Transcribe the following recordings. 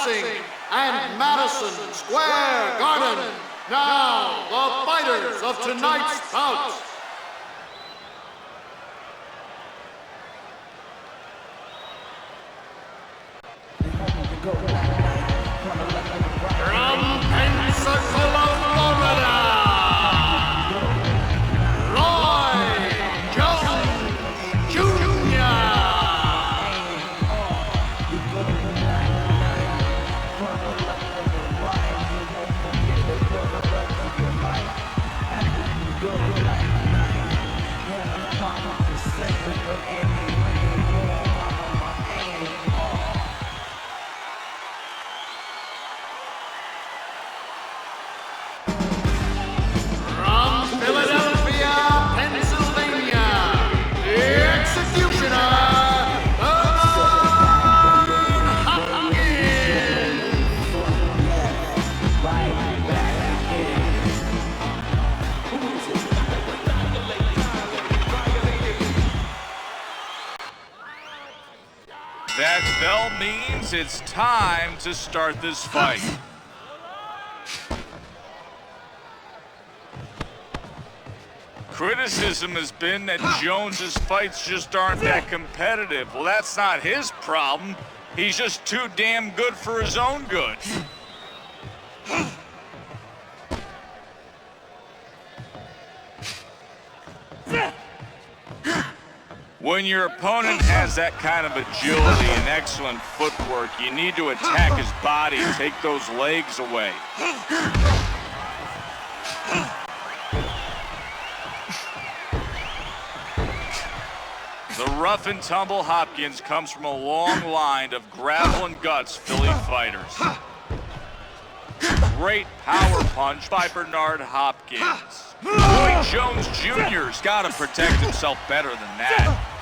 Blessing and Madison Square Garden. Now, the fighters of tonight's bout. From Pensacola, Florida, Roy Jones Jr. That bell means it's time to start this fight. Criticism has been that Jones's fights just aren't that competitive. Well, that's not his problem. He's just too damn good for his own good. When your opponent has that kind of agility and excellent footwork, you need to attack his body, take those legs away. The rough and tumble Hopkins comes from a long line of gravel and guts Philly fighters. Great power punch by Bernard Hopkins. Roy Jones Jr.'s got to protect himself better than that.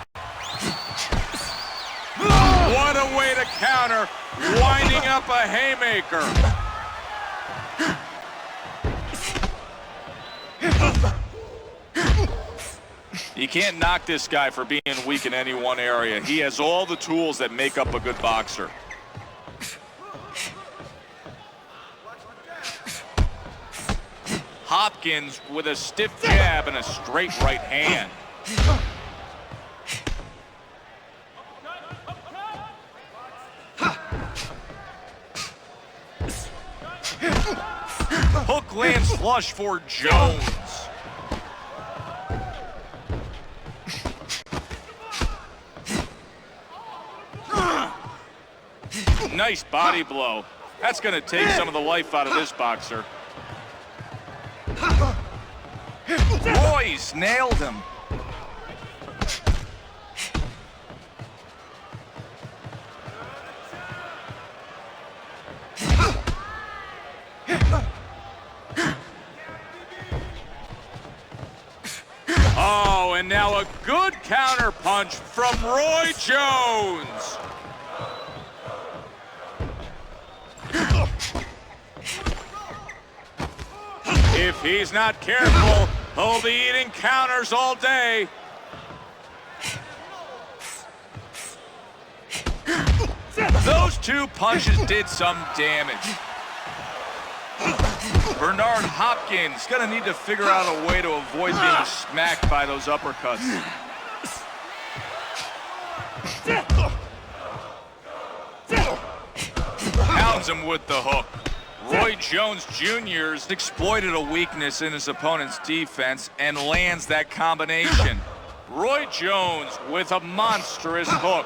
What a way to counter, winding up a haymaker. You can't knock this guy for being weak in any one area. He has all the tools that make up a good boxer. Hopkins with a stiff jab and a straight right hand. Hook lands flush for Jones. Nice body blow. That's going to take some of the life out of this boxer. Roy's nailed him. Oh, and now a good counter punch from Roy Jones. If he's not careful, he'll be eating counters all day. Those two punches did some damage. Bernard Hopkins gonna need to figure out a way to avoid being smacked by those uppercuts. Pounds him with the hook. Roy Jones Jr.'s exploited a weakness in his opponent's defense and lands that combination. Roy Jones with a monstrous hook.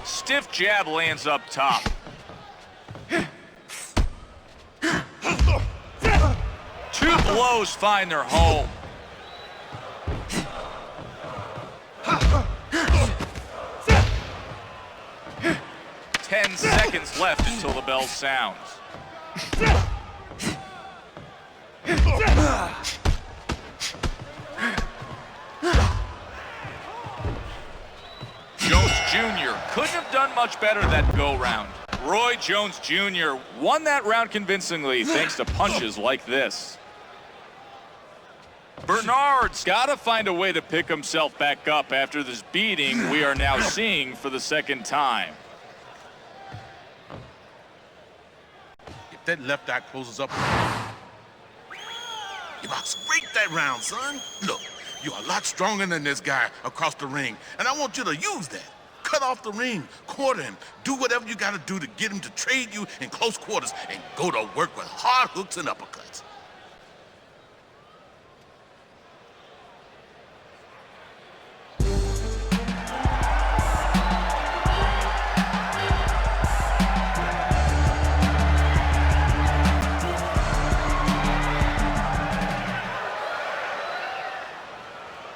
Stiff jab lands up top. Two blows find their home. 10 seconds left until the bell sounds. Jones Jr. couldn't have done much better that go-round. Roy Jones Jr. won that round convincingly thanks to punches like this. Bernard's got to find a way to pick himself back up after this beating we are now seeing for the second time. that left eye closes up. You box great that round, son. Look, you're a lot stronger than this guy across the ring, and I want you to use that. Cut off the ring, quarter him, do whatever you gotta do to get him to trade you in close quarters and go to work with hard hooks and uppercuts.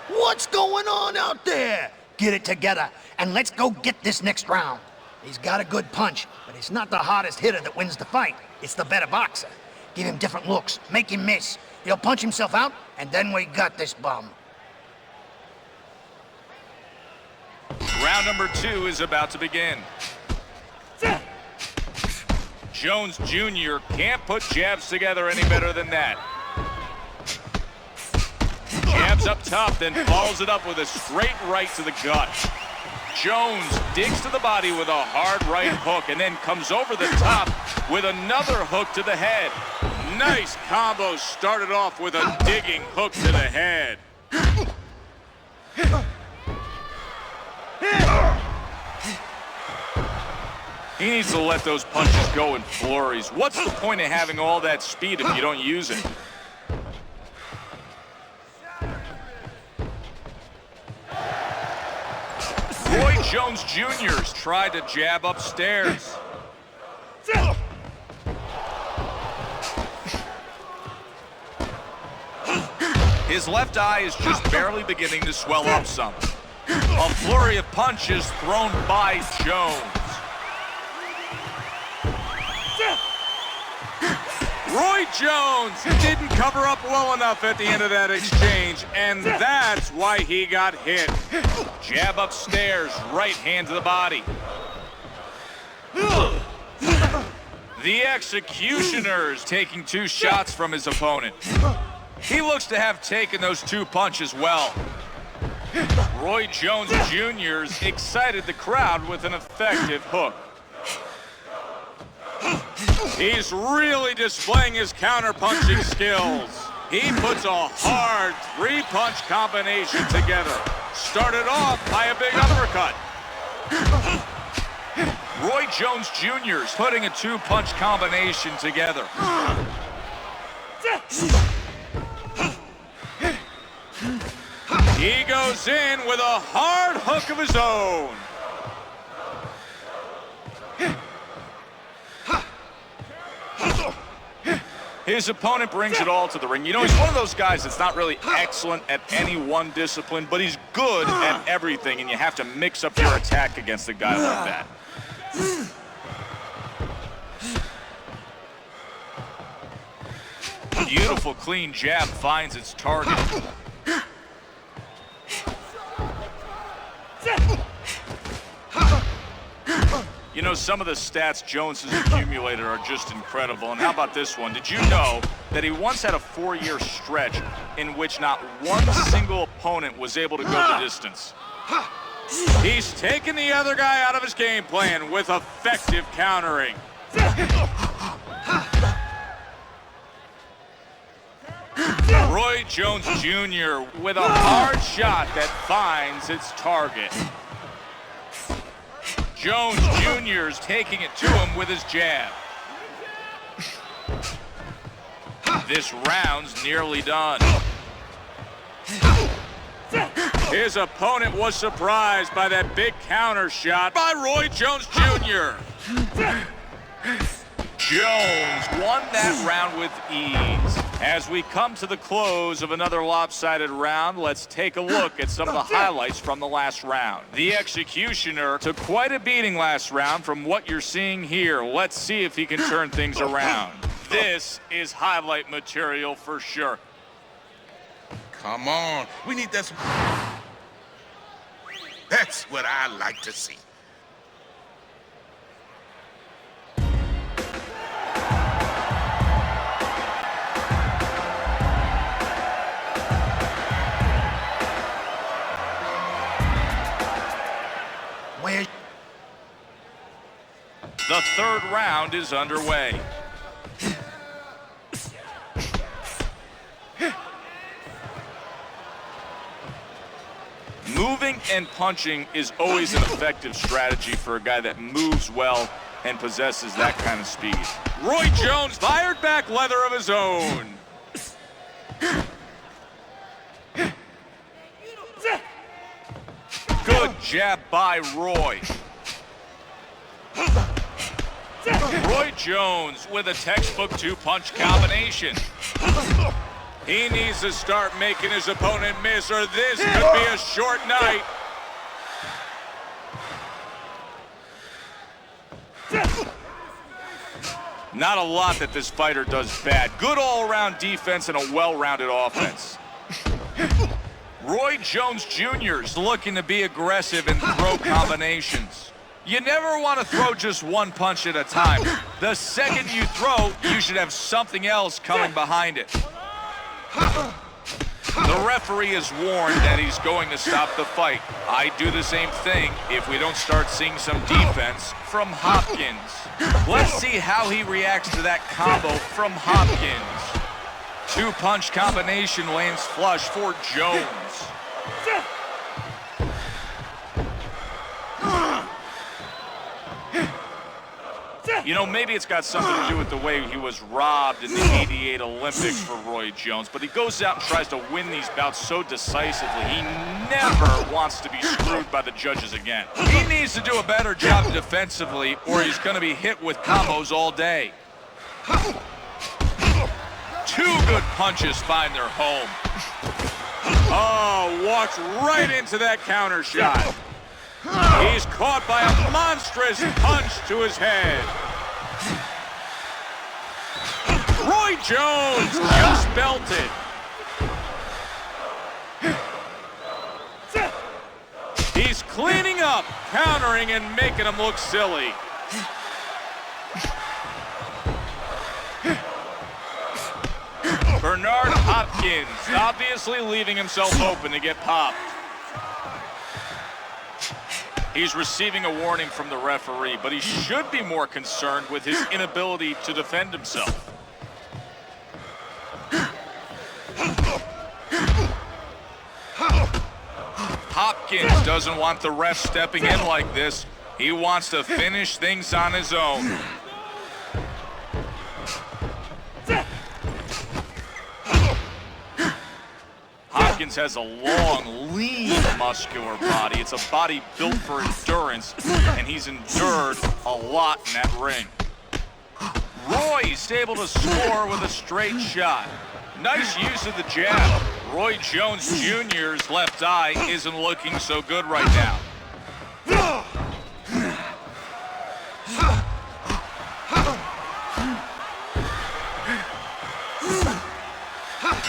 What's going on out there? Get it together, and let's go get this next round. He's got a good punch, but he's not the hardest hitter that wins the fight. It's the better boxer. Give him different looks, make him miss. He'll punch himself out, and then we got this bum. Round number 2 is about to begin. Jones Jr. can't put jabs together any better than that. Jabs up top, then follows it up with a straight right to the gut. Jones digs to the body with a hard right hook and then comes over the top with another hook to the head. Nice combo, started off with a digging hook to the head. He needs to let those punches go in flurries. What's the point of having all that speed if you don't use it? Roy Jones Jr.'s tried to jab upstairs. His left eye is just barely beginning to swell up some. A flurry of punches thrown by Jones. Roy Jones didn't cover up well enough at the end of that exchange, and that's why he got hit. Jab upstairs, right hand to the body. The Executioner's taking 2 shots from his opponent. He looks to have taken those 2 punches well. Roy Jones Jr.'s excited the crowd with an effective hook. He's really displaying his counter-punching skills. He puts a hard 3-punch combination together. Started off by a big uppercut. Roy Jones Jr.'s putting a 2-punch combination together. He goes in with a hard hook of his own. His opponent brings it all to the ring. You know, he's one of those guys that's not really excellent at any one discipline, but he's good at everything, and you have to mix up your attack against a guy like that. Beautiful, clean jab finds its target. You know, some of the stats Jones has accumulated are just incredible. And how about this one? Did you know that he once had a 4-year stretch in which not one single opponent was able to go the distance? He's taken the other guy out of his game plan with effective countering. Roy Jones Jr. with a hard shot that finds its target. Jones Jr.'s taking it to him with his jab. This round's nearly done. His opponent was surprised by that big counter shot by Roy Jones Jr. Jones won that round with ease. As we come to the close of another lopsided round, let's take a look at some of the highlights from the last round. The Executioner took quite a beating last round from what you're seeing here. Let's see if he can turn things around. This is highlight material for sure. Come on, we need that. That's what I like to see. The third round is underway. Moving and punching is always an effective strategy for a guy that moves well and possesses that kind of speed. Roy Jones fired back leather of his own. Good jab by Roy. Roy Jones with a textbook two-punch combination. He needs to start making his opponent miss, or this could be a short night. Not a lot that this fighter does bad. Good all-around defense and a well-rounded offense. Roy Jones Jr. is looking to be aggressive and throw combinations. You never want to throw just one punch at a time. The second you throw, you should have something else coming behind it. The referee is warned that he's going to stop the fight. I'd do the same thing if we don't start seeing some defense from Hopkins. Let's see how he reacts to that combo from Hopkins. Two-punch combination lands flush for Jones. You know, maybe it's got something to do with the way he was robbed in the '88 Olympics for Roy Jones, but he goes out and tries to win these bouts so decisively. He never wants to be screwed by the judges again. He needs to do a better job defensively, or he's going to be hit with combos all day. Two good punches find their home. Oh, walks right into that counter shot. He's caught by a monstrous punch to his head. Roy Jones just belted. He's cleaning up, countering, and making him look silly. Bernard Hopkins obviously leaving himself open to get popped. He's receiving a warning from the referee, but he should be more concerned with his inability to defend himself. Hopkins doesn't want the ref stepping in like this. He wants to finish things on his own. Hopkins has a long, lean, muscular body. It's a body built for endurance, and he's endured a lot in that ring. Roy's able to score with a straight shot. Nice use of the jab. Roy Jones Jr.'s left eye isn't looking so good right now.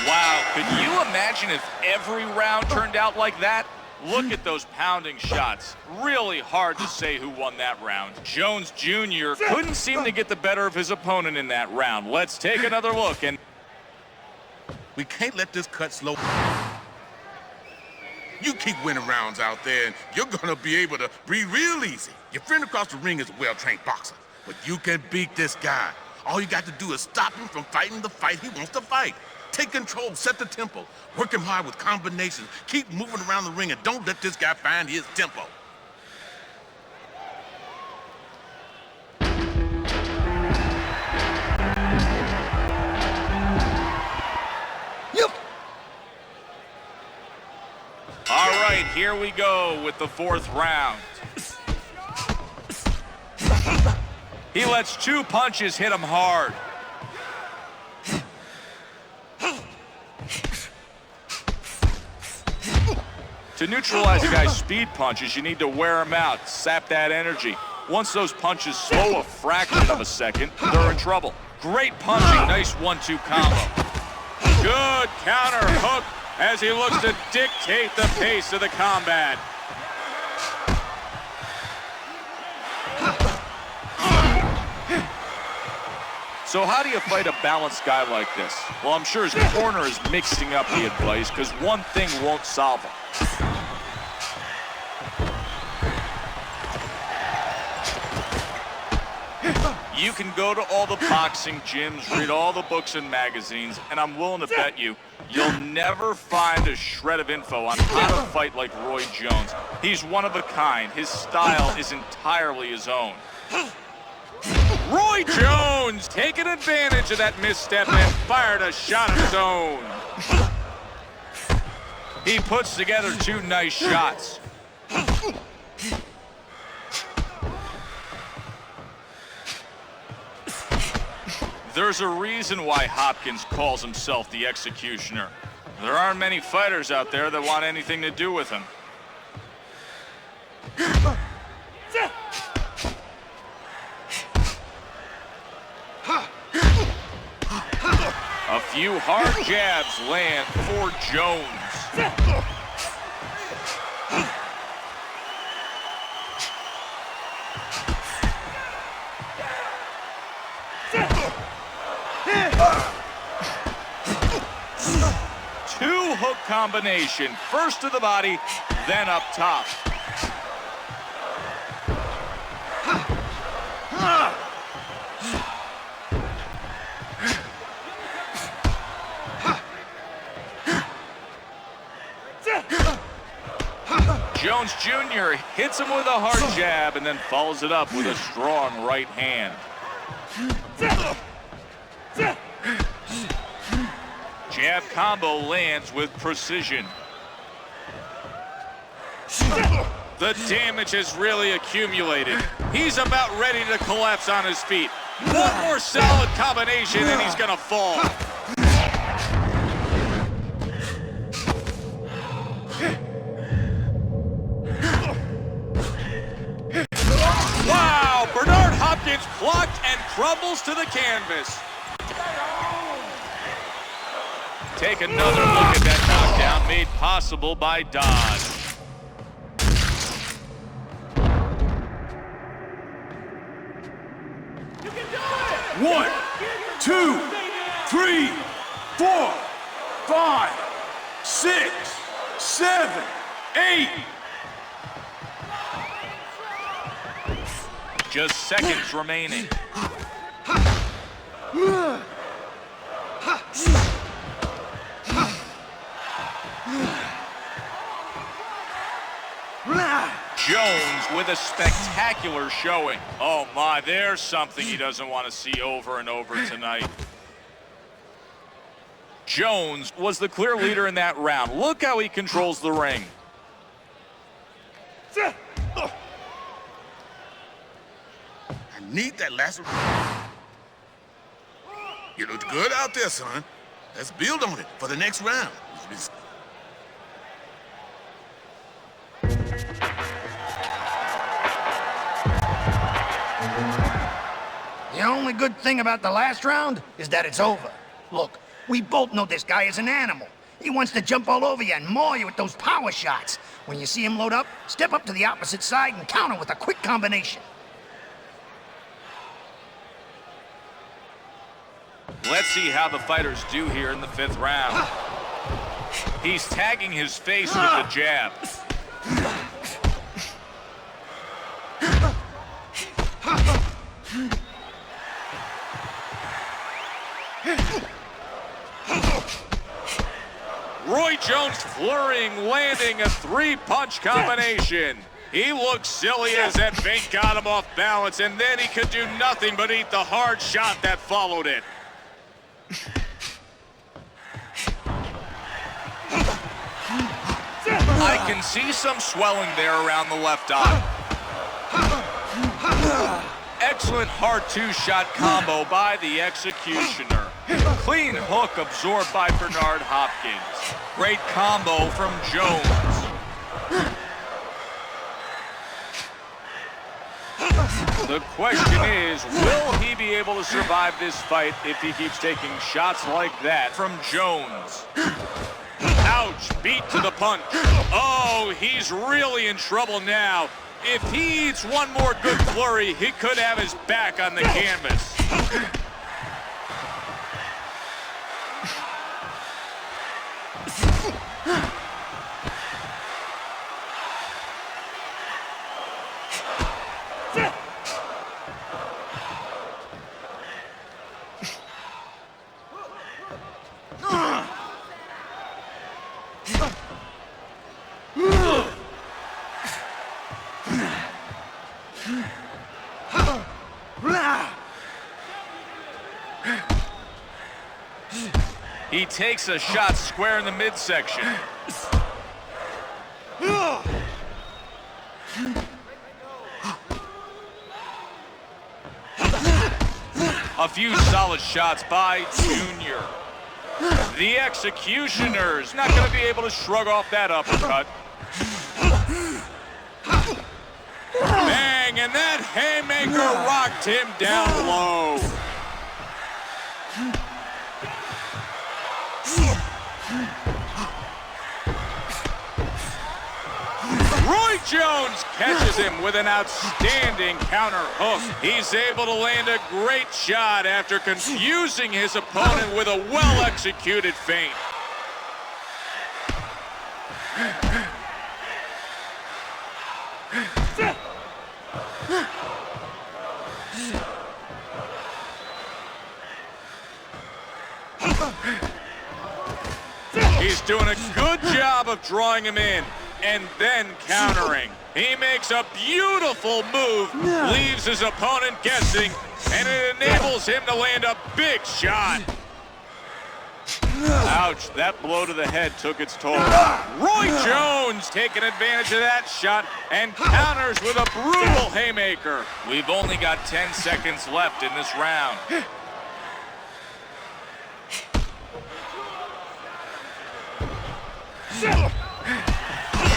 Wow, could you imagine if every round turned out like that? Look at those pounding shots. Really hard to say who won that round. Jones Jr. couldn't seem to get the better of his opponent in that round. Let's take another look. And we can't let this cut slow. You keep winning rounds out there, and you're gonna be able to breathe real easy. Your friend across the ring is a well-trained boxer, but you can beat this guy. All you got to do is stop him from fighting the fight he wants to fight. Take control, set the tempo, work him hard with combinations, keep moving around the ring, and don't let this guy find his tempo. Yep. all right, here we go with the fourth round. He lets two punches hit him hard. To neutralize a guy's speed punches, you need to wear him out, sap that energy. Once those punches slow a fraction of a second, they're in trouble. Great punching, nice 1-2 combo. Good counter hook as he looks to dictate the pace of the combat. So how do you fight a balanced guy like this? Well, I'm sure his corner is mixing up the advice, because one thing won't solve him. You can go to all the boxing gyms, read all the books and magazines, and I'm willing to bet you You'll never find a shred of info on how to fight like Roy Jones. He's one of a kind. His style is entirely his own. Roy Jones taking advantage of that misstep and fired a shot of his own. He puts together 2 nice shots. There's a reason why Hopkins calls himself the Executioner. There aren't many fighters out there that want anything to do with him. A few hard jabs land for Jones. Two hook combination, first to the body, then up top. Jones Jr. hits him with a hard jab and then follows it up with a strong right hand. Jab combo lands with precision. The damage has really accumulated. He's about ready to collapse on his feet. One more solid combination and he's gonna fall. Wow, Bernard Hopkins blocked and crumbles to the canvas. Take another look at that knockdown made possible by Dodd. You can do it! 1, 2, 3, 4, 5, 6, 7, 8. Just seconds remaining. Jones with a spectacular showing. Oh my, there's something he doesn't want to see over and over tonight. Jones was the clear leader in that round. Look how he controls the ring. I need that last. You looked good out there, son. Let's build on it for the next round. The only good thing about the last round is that it's over. Look, we both know this guy is an animal. He wants to jump all over you and maul you with those power shots. When you see him load up, step up to the opposite side and counter with a quick combination. Let's see how the fighters do here in the 5th round. He's tagging his face with the jab. Roy Jones flurrying, landing a 3-punch combination. He looked silly as that feint got him off balance, and then he could do nothing but eat the hard shot that followed it. I can see some swelling there around the left eye. Excellent hard 2-shot combo by the Executioner. Clean hook absorbed by Bernard Hopkins. Great combo from Jones. The question is, will he be able to survive this fight if he keeps taking shots like that from Jones? Ouch, beat to the punch. Oh, he's really in trouble now. If he eats one more good flurry, he could have his back on the canvas. takes a shot square in the midsection. A few solid shots by Junior. The Executioner's not going to be able to shrug off that uppercut. Bang, and that haymaker rocked him down low. Roy Jones catches him with an outstanding counter hook. He's able to land a great shot after confusing his opponent with a well-executed feint. He's doing a good job of drawing him in and then countering. He makes a beautiful move, leaves his opponent guessing, and it enables him to land a big shot. Ouch, that blow to the head took its toll. Roy Jones taking advantage of that shot and counters with a brutal haymaker. We've only got 10 seconds left in this round.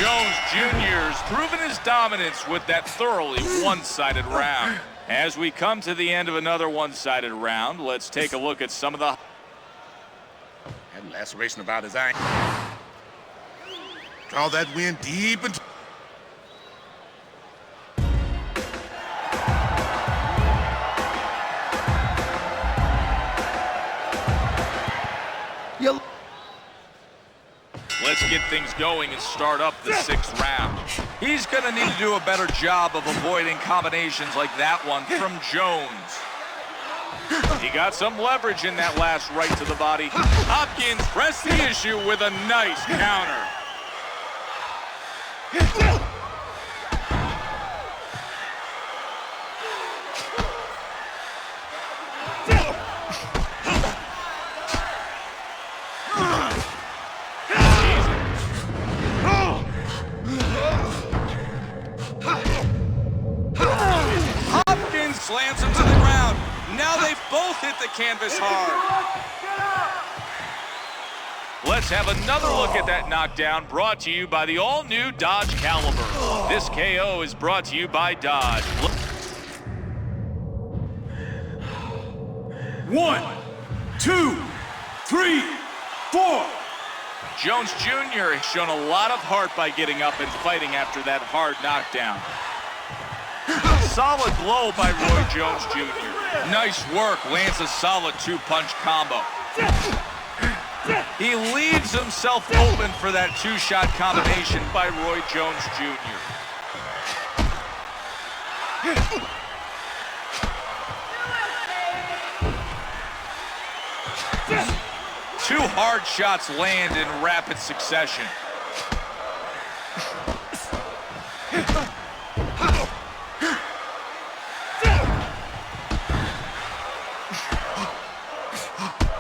Jones Jr.'s proven his dominance with that thoroughly one-sided round. As we come to the end of another one-sided round, let's take a look at some of the... Had laceration about his eye. Draw that wind deep into... Let's get things going and start up the 6th round. He's going to need to do a better job of avoiding combinations like that one from Jones. He got some leverage in that last right to the body. Hopkins pressed the issue with a nice counter. Slams him to the ground. Now they've both hit the canvas hard. Let's have another look at that knockdown, brought to you by the all-new Dodge Caliber. This KO is brought to you by Dodge. 1, 2, 3, 4. Jones Jr. has shown a lot of heart by getting up and fighting after that hard knockdown. Solid blow by Roy Jones Jr. Nice work, lands a solid 2-punch combo. He leaves himself open for that 2-shot combination by Roy Jones Jr. Two hard shots land in rapid succession.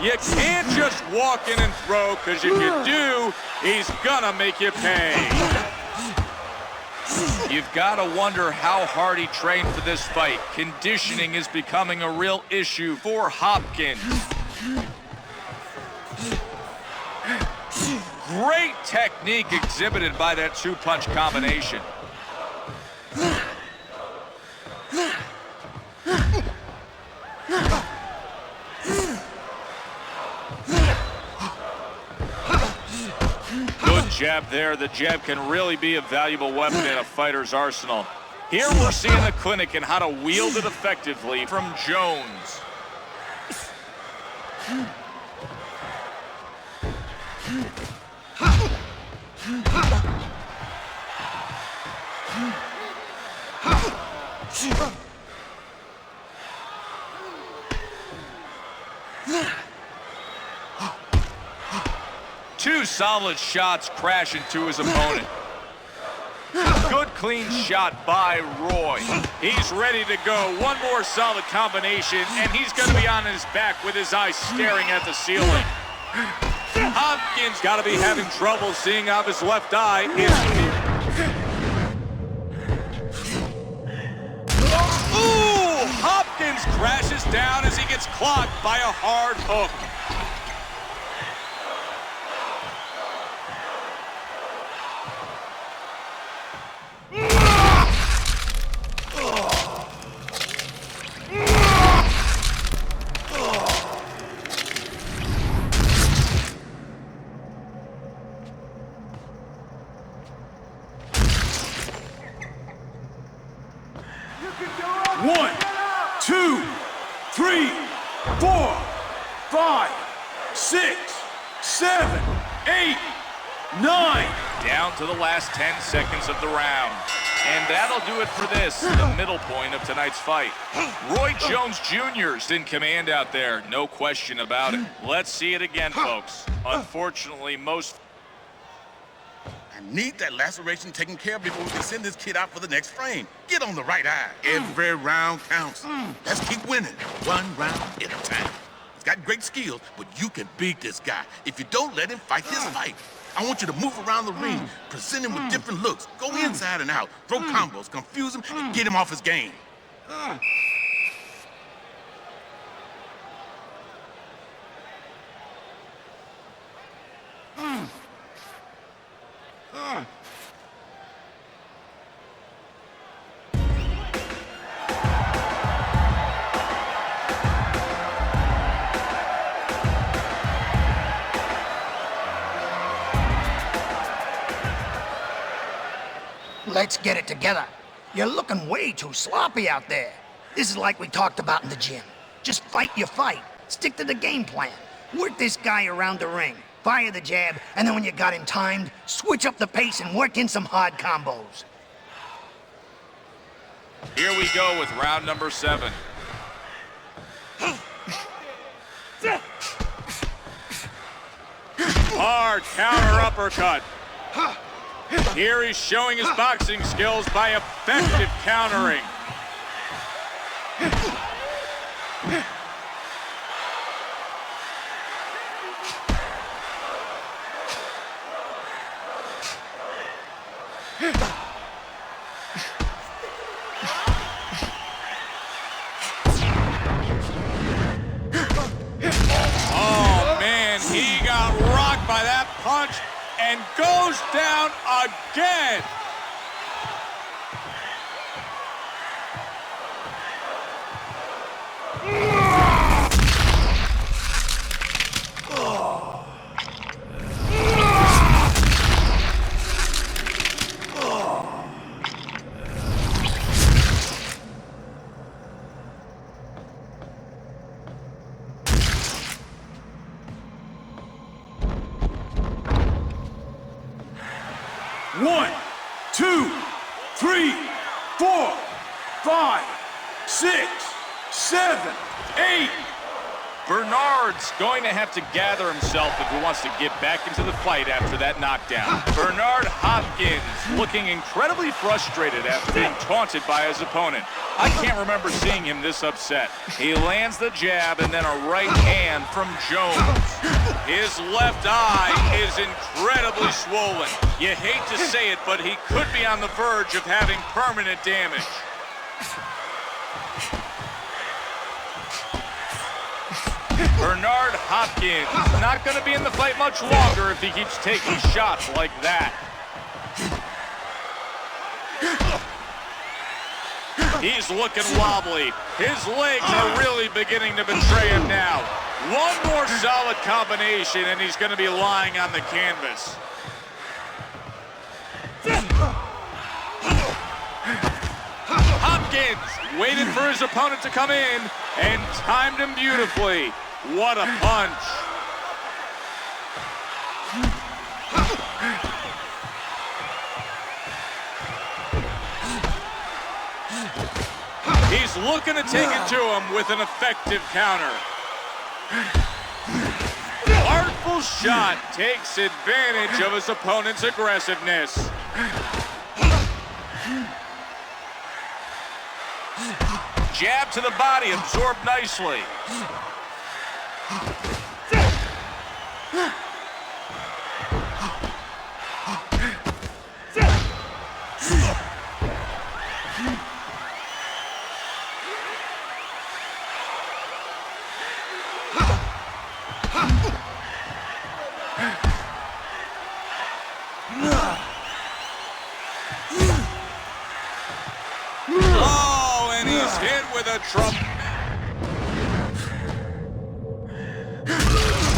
You can't just walk in and throw, because if you do, he's gonna make you pay. You've got to wonder how hard he trained for this fight. Conditioning is becoming a real issue for Hopkins. Great technique exhibited by that 2-punch combination. Jab there. The jab can really be a valuable weapon in a fighter's arsenal. Here we're seeing the clinic and how to wield it effectively from Jones. Two solid shots crash into his opponent. Good clean shot by Roy. He's ready to go. One more solid combination, and he's going to be on his back with his eyes staring at the ceiling. Hopkins got to be having trouble seeing out his left eye. Ooh! Hopkins crashes down as he gets clocked by a hard hook. One, two, three, 4, 5, 6, 7, 8, 9. Down to the last 10 seconds of the round. And that'll do it for this, the middle point of tonight's fight. Roy Jones Jr. is in command out there, no question about it. Let's see it again, folks. Unfortunately, I need that laceration taken care of before we can send this kid out for the next frame. Get on the right eye. Every round counts. Let's keep winning, one round at a time. He's got great skills, but you can beat this guy if you don't let him fight his fight. I want you to move around the ring, present him with different looks, go inside and out, throw combos, confuse him, and get him off his game. Let's get it together. You're looking way too sloppy out there. This is like we talked about in the gym. Just fight your fight. Stick to the game plan. Work this guy around the ring. Fire the jab, and then when you got him timed, switch up the pace and work in some hard combos. here we go with round number 7. Hard counter uppercut. Here he's showing his boxing skills by effective countering. Oh man, he got rocked by that punch and goes down again. One, two, three, 4, 5, 6, 7, 8. Bernard's going to have to gather himself if he wants to get back into the fight after that knockdown. Bernard Hopkins looking incredibly frustrated after being taunted by his opponent. I can't remember seeing him this upset. He lands the jab and then a right hand from Jones. His left eye is incredibly swollen. You hate to say it, but he could be on the verge of having permanent damage. Bernard Hopkins not going to be in the fight much longer if he keeps taking shots like that. He's looking wobbly. His legs are really beginning to betray him now. One more solid combination and he's going to be lying on the canvas. Hopkins waited for his opponent to come in and timed him beautifully. What a punch. He's looking to take it to him with an effective counter. Artful shot takes advantage of his opponent's aggressiveness. Jab to the body, absorbed nicely. Oh, and he's hit with a trump.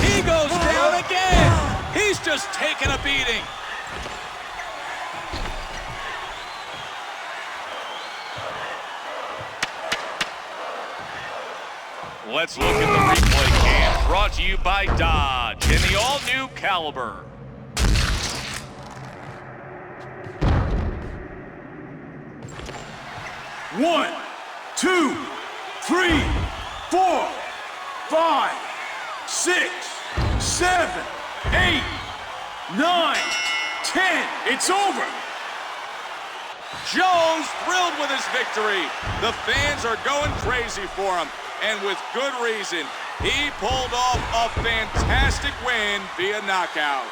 He goes down again. He's just taking a beating. Let's look at the replay cam, brought to you by Dodge and the all-new Caliber. One, two, 3, 4, 5, 6, 7, 8, 9, 10. It's over. Jones thrilled with his victory. The fans are going crazy for him, and with good reason. He pulled off a fantastic win via knockout.